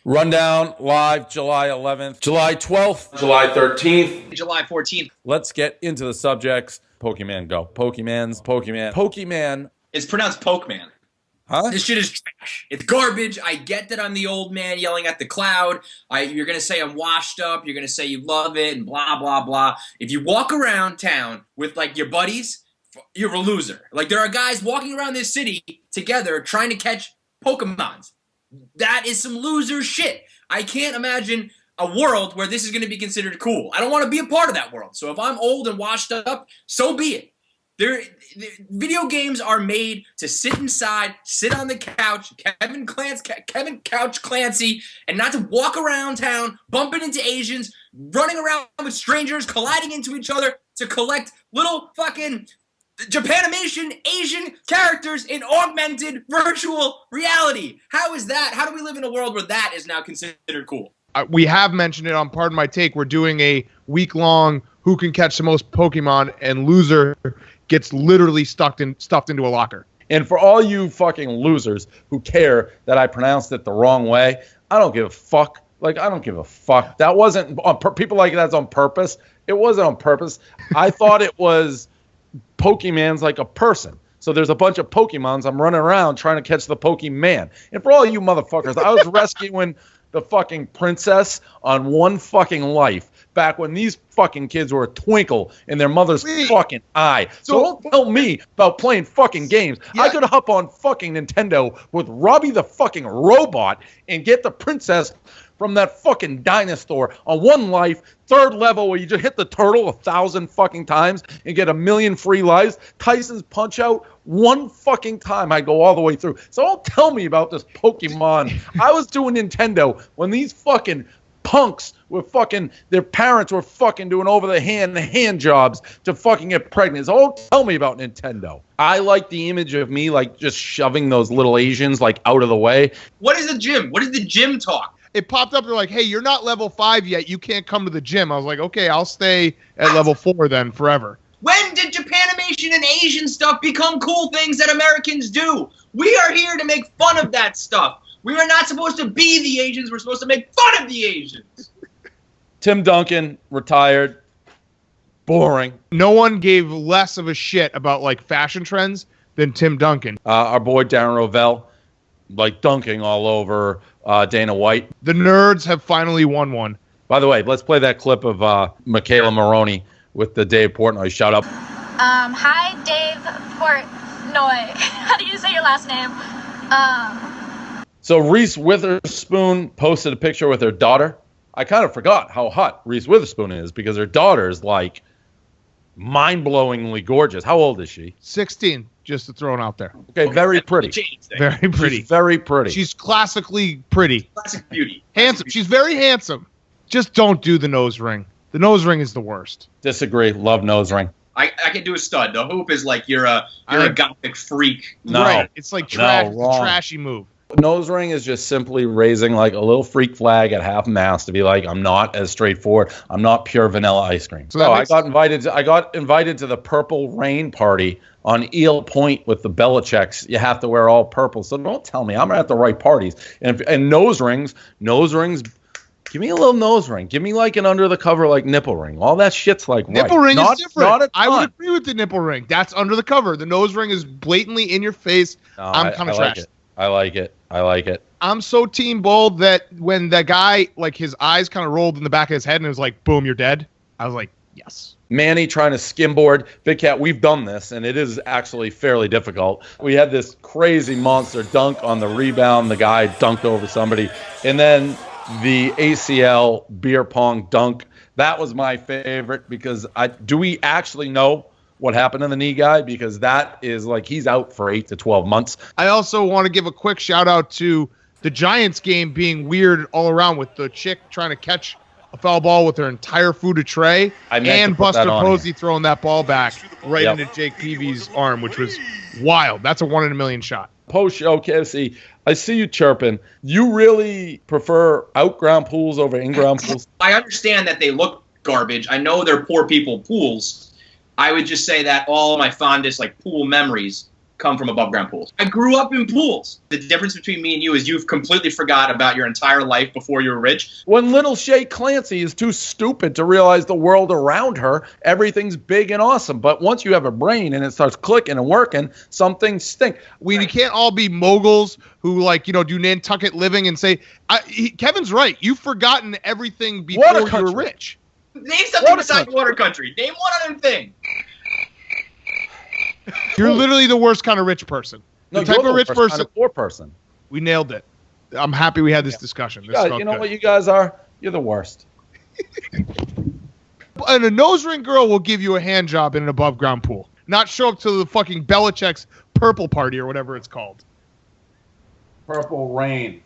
Rundown live July 11th, July 12th, July 13th, July 14th. Let's get into the subjects. Pokemon go. Pokemon. It's pronounced Pokeman. Huh? This shit is trash. It's garbage. I get that I'm the old man yelling at the cloud. You're going to say I'm washed up. You're going to say you love it and blah, blah, blah. If you walk around town with, like, your buddies, you're a loser. Like, there are guys walking around this city together trying to catch Pokemons. That is some loser shit. I can't imagine a world where this is going to be considered cool. I don't want to be a part of that world. So if I'm old and washed up, so be it. Video games are made to sit inside, sit on the couch, Kevin Couch Clancy, and not to walk around town, bumping into Asians, running around with strangers, colliding into each other to collect little fucking Japanimation Asian characters in augmented virtual reality. How is that? How do we live in a world where that is now considered cool? We have mentioned it on Pardon My Take. We're doing a week-long who can catch the most Pokemon, and loser gets literally stuffed into a locker. And for all you fucking losers who care that I pronounced it the wrong way, I don't give a fuck. Like, I don't give a fuck. That wasn't on people like that's on purpose. It wasn't on purpose. I thought it was Pokemon's like a person. So there's a bunch of Pokemons. I'm running around trying to catch the Pokemon. And for all you motherfuckers, I was rescuing the fucking princess on One Fucking Life back when these fucking kids were a twinkle in their mother's fucking eye. So don't tell me about playing fucking games. Yeah. I could hop on fucking Nintendo with Robbie the fucking robot and get the princess from that fucking dinosaur on One Life, 3rd level, where you just hit the turtle 1,000 fucking times and get 1,000,000 free lives. Tyson's Punch Out, one fucking time I go all the way through. So don't tell me about this Pokemon. I was doing Nintendo when these fucking punks were fucking, their parents were fucking doing over the hand jobs to fucking get pregnant. So don't tell me about Nintendo. I like the image of me like just shoving those little Asians like out of the way. What is the gym? What is the gym talk? It popped up. They're like, hey, you're not level 5 yet. You can't come to the gym. I was like, okay, I'll stay at level 4 then forever. When did Japanimation and Asian stuff become cool things that Americans do? We are here to make fun of that stuff. We are not supposed to be the Asians. We're supposed to make fun of the Asians. Tim Duncan, retired. Boring. No one gave less of a shit about like fashion trends than Tim Duncan. Our boy Darren Rovell, like dunking all over Dana White. The nerds have finally won one. By the way, let's play that clip of Michaela Maroney with the Dave Portnoy shout out. Hi, Dave Portnoy. How do you say your last name? So Reese Witherspoon posted a picture with her daughter. I kind of forgot how hot Reese Witherspoon is because her daughter is like mind-blowingly gorgeous. How old is she? 16, just to throw it out there. Okay, very pretty. Very pretty. She's very pretty. She's classically pretty. Classic beauty. Handsome. She's very handsome. Just don't do the nose ring. The nose ring is the worst. Disagree. Love nose ring. I can do a stud. The hoop is like you're a gothic freak. No. Right. It's like trash. It's a trashy move. Nose ring is just simply raising like a little freak flag at half mast to be like, I'm not as straightforward. I'm not pure vanilla ice cream. So I got invited to the Purple Rain party on Eel Point with the Belichicks. You have to wear all purple. So don't tell me I'm at the right parties. And nose rings. Give me a little nose ring. Give me like an under the cover like nipple ring. All that shit's like nipple ring is different. I would ton. agree with the nipple ring. That's under the cover. The nose ring is blatantly in your face. No, I'm kind of trashed. I like it. I'm so team bold that when that guy, like his eyes kind of rolled in the back of his head and it was like, boom, you're dead. I was like, yes. Manny trying to skimboard. Big Cat, we've done this, and it is actually fairly difficult. We had this crazy monster dunk on the rebound. The guy dunked over somebody. And then the ACL beer pong dunk. That was my favorite because do we actually know what happened to the knee guy? Because that is like he's out for 8 to 12 months. I also want to give a quick shout out to the Giants game being weird all around with the chick trying to catch a foul ball with her entire food tray and Buster Posey throwing that ball back right into Jake Peavy's arm, which was wild. That's a 1 in a million shot. Post-show, KFC, I see you chirping. You really prefer out-ground pools over in-ground pools? I understand that they look garbage. I know they're poor people pools. I would just say that all of my fondest like pool memories come from above ground pools. I grew up in pools. The difference between me and you is you've completely forgot about your entire life before you were rich. When little Shay Clancy is too stupid to realize the world around her, everything's big and awesome. But once you have a brain and it starts clicking and working, some things stink. We can't all be moguls who do Nantucket living and say, Kevin's right. You've forgotten everything before you were rich. Name something besides water country. Name one other thing. You're literally the worst kind of rich person. The type of rich person. Kind of poor person. We nailed it. I'm happy we had this discussion. You know what you guys are? You're the worst. And a nose ring girl will give you a hand job in an above ground pool. Not show up to the fucking Belichick's purple party or whatever it's called. Purple rain.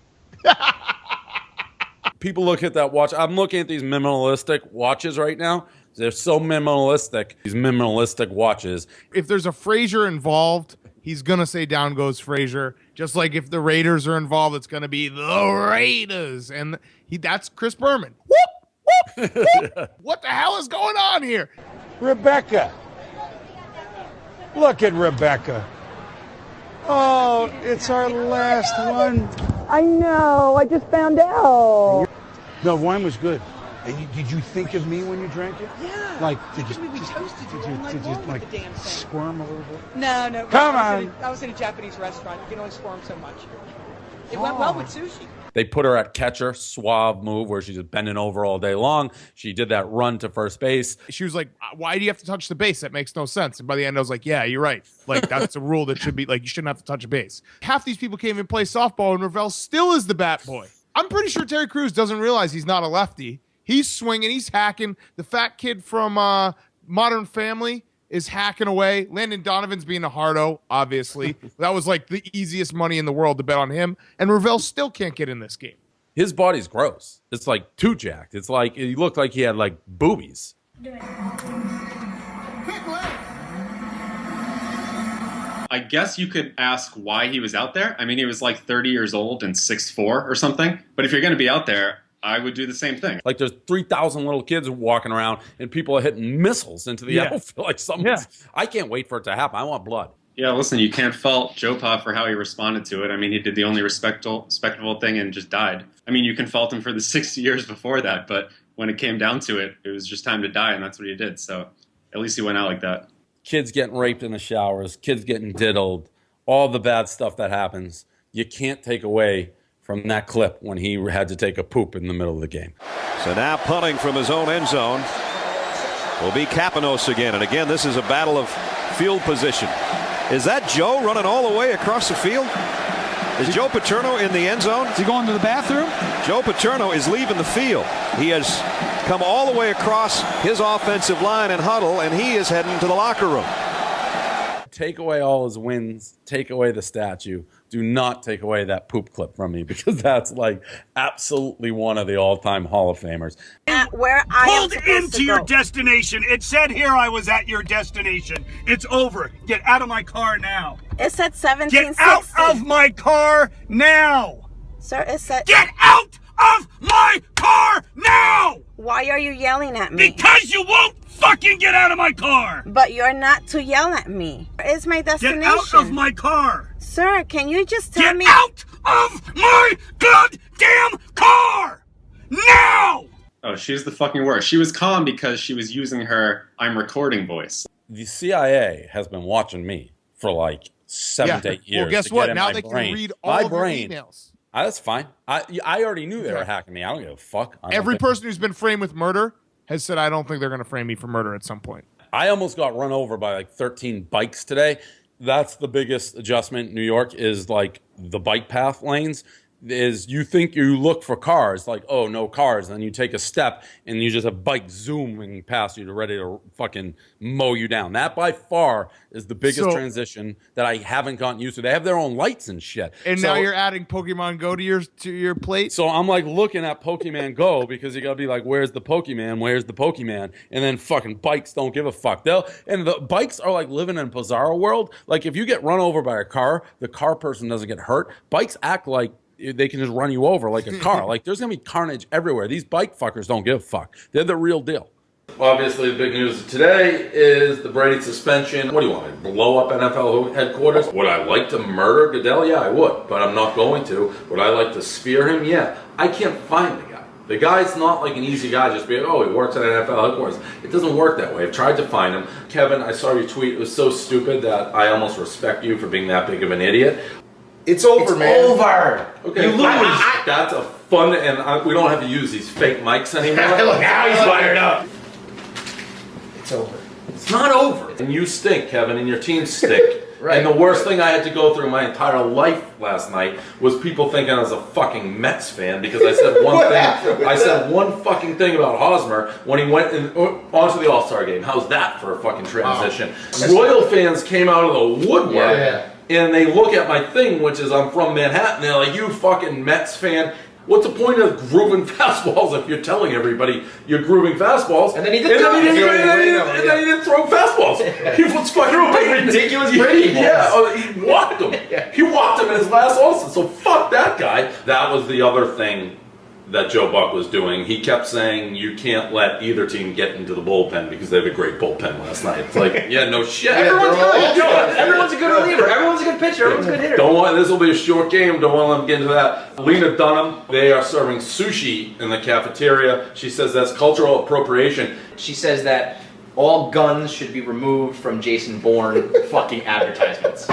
People look at that watch. I'm looking at these minimalistic watches right now. They're so minimalistic, these minimalistic watches. If there's a Frazier involved, he's going to say down goes Frazier. Just like if the Raiders are involved, it's going to be the Raiders. And that's Chris Berman. Whoop, whoop, whoop. What the hell is going on here? Rebecca. Look at Rebecca. Oh, it's our last one. I know. I just found out. No, wine was good. Did you think of me when you drank it? Yeah. Like, did you squirm a little bit? No. Come on. I was in a Japanese restaurant. You can only squirm so much. It went well with sushi. They put her at catcher, suave move where she's just bending over all day long. She did that run to first base. She was like, why do you have to touch the base? That makes no sense. And by the end, I was like, yeah, you're right. Like, that's a rule that should be, like, you shouldn't have to touch a base. Half these people can't even play softball, and Ravel still is the bat boy. I'm pretty sure Terry Crews doesn't realize he's not a lefty. He's swinging. He's hacking. The fat kid from Modern Family is hacking away. Landon Donovan's being a hardo, obviously. That was like the easiest money in the world to bet on him. And Ravel still can't get in this game. His body's gross. It's like too jacked. It's like he looked like he had like boobies. I guess you could ask why he was out there. I mean, he was like 30 years old and 6'4" or something. But if you're going to be out there, I would do the same thing. Like there's 3,000 little kids walking around and people are hitting missiles into the outfield. Like I can't wait for it to happen. I want blood. Yeah, listen, you can't fault Jopa for how he responded to it. I mean, he did the only respectable thing and just died. I mean, you can fault him for the 6 years before that, but when it came down to it, it was just time to die, and that's what he did. So at least he went out like that. Kids getting raped in the showers, kids getting diddled, all the bad stuff that happens. You can't take away from that clip when he had to take a poop in the middle of the game. So now punting from his own end zone will be Kapanos again. And again, this is a battle of field position. Is that Joe running all the way across the field? Is Joe Paterno in the end zone? Is he going to the bathroom? Joe Paterno is leaving the field. He has come all the way across his offensive line and huddle, and he is heading to the locker room. Take away all his wins, take away the statue. Do not take away that poop clip from me, because that's like absolutely one of the all-time Hall of Famers. Where I pulled into your destination. It said here I was at your destination. It's over. Get out of my car now. It said 1760. Get out of my car now. Sir, it said... Get out of my car now! Why are you yelling at me? Because you won't fucking get out of my car! But you're not to yell at me. It's my destination. Get out of my car! Sir, can you just tell me... Get out of my goddamn car! Now! Oh, she was the fucking worst. She was calm because she was using her I'm recording voice. The CIA has been watching me for like 7 to 8 years. Well, guess what? Now they can read all of your emails. That's fine. I already knew they were hacking me. I don't give a fuck. Every person who's been framed with murder has said, I don't think they're going to frame me for murder at some point. I almost got run over by like 13 bikes today. That's the biggest adjustment in New York is like the bike path lanes. Is you think you look for cars, like, oh, no cars. And then you take a step and you just have bikes zooming past you to ready to fucking mow you down. That by far is the biggest transition that I haven't gotten used to. They have their own lights and shit. And now you're adding Pokemon Go to your plate? So I'm like looking at Pokemon Go because you got to be like, where's the Pokemon? Where's the Pokemon? And then fucking bikes don't give a fuck. And the bikes are like living in a bizarro world. Like if you get run over by a car, the car person doesn't get hurt. Bikes act like they can just run you over like a car. Like there's gonna be carnage everywhere. These bike fuckers don't give a fuck. They're the real deal. Obviously, the big news today is the Brady suspension. What do you want, to blow up NFL headquarters? Would I like to murder Goodell? Yeah, I would, but I'm not going to. Would I like to spear him? Yeah. I can't find the guy. The guy's not like an easy guy, just being, oh, he works at NFL headquarters. It doesn't work that way. I've tried to find him. Kevin, I saw your tweet. It was so stupid that I almost respect you for being that big of an idiot. It's over, man. It's over. Okay, you lose. That's a fun, and we don't have to use these fake mics anymore. Look, now he's fired up. It's over. It's not over. And you stink, Kevin, and your team stink. Right. And the worst thing I had to go through my entire life last night was people thinking I was a fucking Mets fan because I said one thing. I said one fucking thing about Hosmer when he went onto the All-Star game. How's that for a fucking transition? Wow. Royal fans came out of the woodwork and they look at my thing, which is I'm from Manhattan. They're like, you fucking Mets fan. What's the point of grooving fastballs if you're telling everybody you're grooving fastballs? And then he didn't throw fastballs. He was fucking ridiculous Brady balls. Yeah, he walked him. He walked him in his last All-Star. So fuck that guy. That was the other thing that Joe Buck was doing. He kept saying you can't let either team get into the bullpen because they have a great bullpen last night. It's like, yeah, no shit. Everyone's good. Everyone's a good reliever. Everyone's a good pitcher. Everyone's a good hitter. This will be a short game. Don't want to let them get into that. Lena Dunham, they are serving sushi in the cafeteria. She says that's cultural appropriation. She says that all guns should be removed from Jason Bourne fucking advertisements.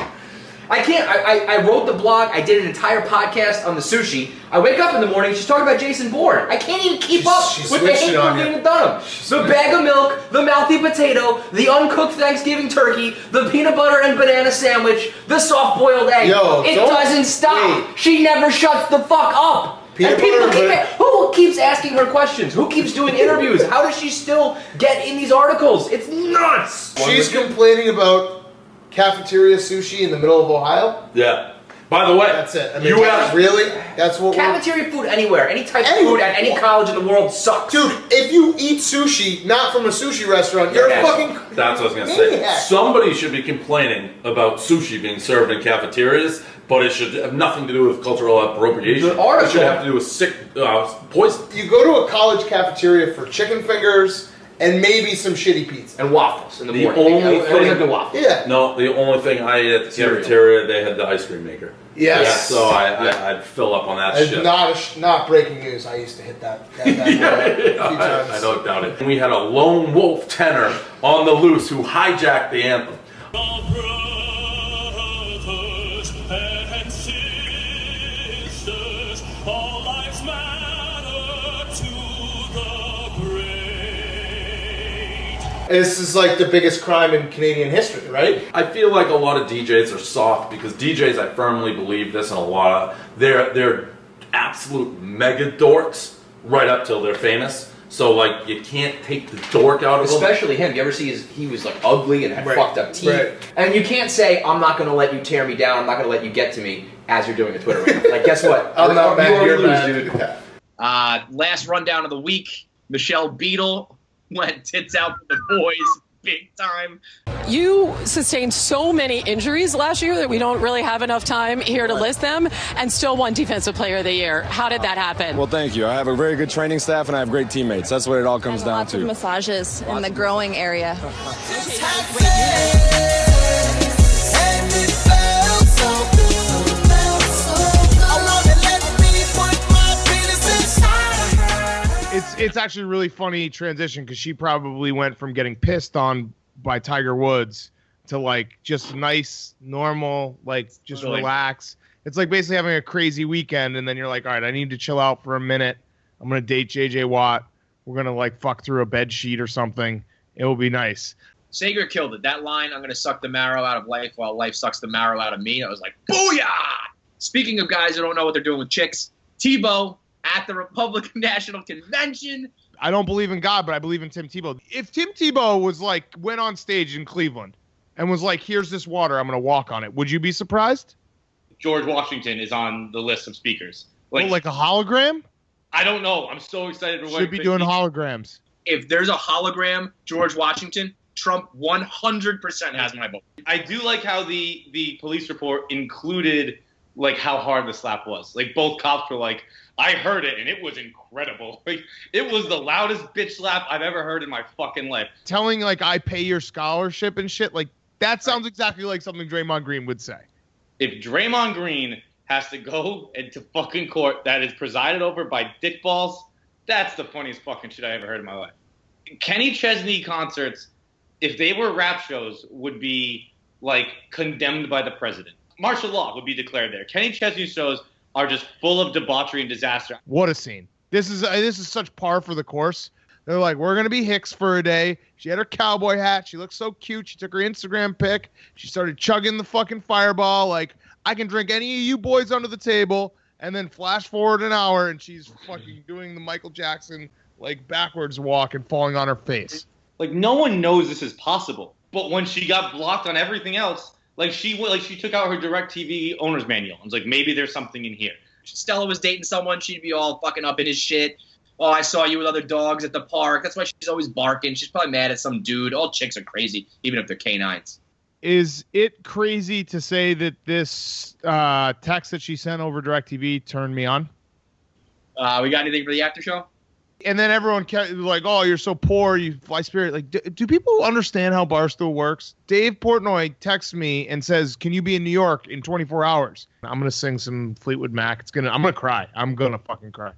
I can't. I wrote the blog. I did an entire podcast on the sushi. I wake up in the morning. She's talking about Jason Bourne. I can't even keep up with the hate for Lena Dunham. The bag of milk, the mouthy potato, the uncooked Thanksgiving turkey, the peanut butter and banana sandwich, the soft-boiled egg. It doesn't stop. Wait. She never shuts the fuck up. Who keeps asking her questions? Who keeps doing interviews? How does she still get in these articles? It's nuts. She's complaining about cafeteria sushi in the middle of Ohio? Yeah. By the way, that's it. I mean, really? That's what cafeteria food anywhere, any type of food at any college in the world sucks. Dude, if you eat sushi not from a sushi restaurant, you're fucking. That's what I was gonna say. Somebody should be complaining about sushi being served in cafeterias, but it should have nothing to do with cultural appropriation. It should have to do with sick poison. You go to a college cafeteria for chicken fingers and maybe some shitty pizza. And waffles in the morning. No, the only thing I ate at the cafeteria, they had the ice cream maker. Yes. Yeah, so I'd fill up on that shit. Not breaking news. I used to hit that a few times. I don't doubt it. We had a lone wolf tenor on the loose who hijacked the anthem. This is like the biggest crime in Canadian history, right? I feel like a lot of DJs are soft because DJs, I firmly believe this, and a lot of they're absolute mega dorks right up till they're famous. So like you can't take the dork out of them. Especially him. You ever see he was like ugly and had fucked up teeth. And you can't say, I'm not gonna let you tear me down, I'm not gonna let you get to me as you're doing a Twitter rant. Like guess what? I'm not mad, you're mad, dude. Last rundown of the week, Michelle Beadle went tits out for the boys big time. You sustained so many injuries last year that we don't really have enough time here to list them, and still won Defensive Player of the Year. How did that happen? Well, thank you. I have a very good training staff and I have great teammates. That's what it all comes down to. Lots of massages in the growing area. It's actually a really funny transition because she probably went from getting pissed on by Tiger Woods to like just nice, normal, like just relax. It's like basically having a crazy weekend and then you're like, all right, I need to chill out for a minute. I'm going to date JJ Watt. We're going to like fuck through a bed sheet or something. It will be nice. Sager killed it. That line, I'm going to suck the marrow out of life while life sucks the marrow out of me. I was like, booyah! Speaking of guys who don't know what they're doing with chicks, Tebow at the Republican National Convention. I don't believe in God, but I believe in Tim Tebow. If Tim Tebow was like, went on stage in Cleveland and was like, here's this water, I'm going to walk on it, would you be surprised? George Washington is on the list of speakers. Like a hologram? I don't know. I'm so excited for what should be doing holograms. If there's a hologram, George Washington, Trump 100% has my vote. I do like how the police report included like how hard the slap was. Like both cops were like, I heard it and it was incredible. Like it was the loudest bitch slap I've ever heard in my fucking life. Telling like I pay your scholarship and shit, like that sounds exactly like something Draymond Green would say. If Draymond Green has to go into fucking court that is presided over by dickballs, that's the funniest fucking shit I ever heard in my life. Kenny Chesney concerts, if they were rap shows, would be like condemned by the president. Martial law would be declared there. Kenny Chesney shows are just full of debauchery and disaster. What a scene. This is such par for the course. They're like, we're going to be Hicks for a day. She had her cowboy hat. She looked so cute. She took her Instagram pic. She started chugging the fucking Fireball. Like, I can drink any of you boys under the table. And then flash forward an hour and she's fucking doing the Michael Jackson, like, backwards walk and falling on her face. Like, no one knows this is possible. But when she got blocked on everything else, she took out her DirecTV owner's manual and was like, maybe there's something in here. Stella was dating someone, she'd be all fucking up in his shit. Oh, I saw you with other dogs at the park. That's why she's always barking. She's probably mad at some dude. All chicks are crazy, even if they're canines. Is it crazy to say that this text that she sent over DirecTV turned me on? We got anything for the after show? And then everyone kept like, oh, you're so poor, you fly Spirit. Like, do people understand how Barstool works? Dave Portnoy texts me and says, can you be in New York in 24 hours? I'm going to sing some Fleetwood Mac. I'm going to cry. I'm going to fucking cry.